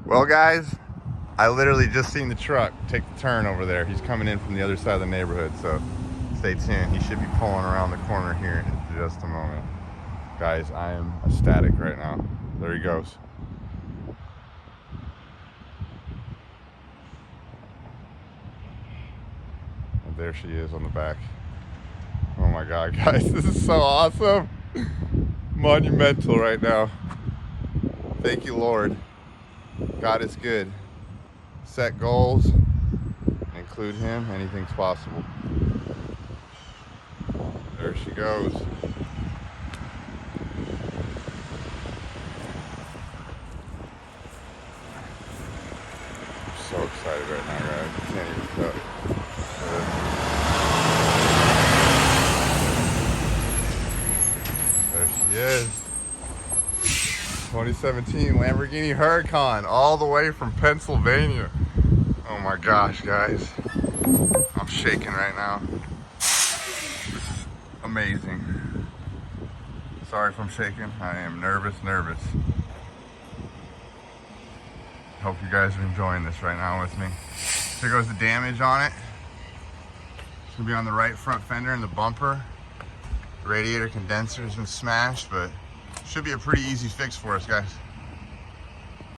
Well, guys, I literally just seen the truck take the turn over there. He's coming in from the other side of the neighborhood, so stay tuned. He should be pulling around the corner here in just a moment. Guys, I am ecstatic right now. There he goes. And there she is on the back. Oh my God, guys, this is so awesome. Monumental right now. Thank you, Lord. God is good. Set goals, include him, anything's possible. There she goes. I'm so excited right now, guys. I can't even tell. There she is. 2017 Lamborghini Huracan, all the way from Pennsylvania. Oh my gosh, guys. I'm shaking right now. This is amazing. Sorry if I'm shaking. I am nervous. Hope you guys are enjoying this right now with me. Here goes the damage on it. It's gonna be on the right front fender and the bumper. The radiator condenser has been smashed, but should be a pretty easy fix for us, guys.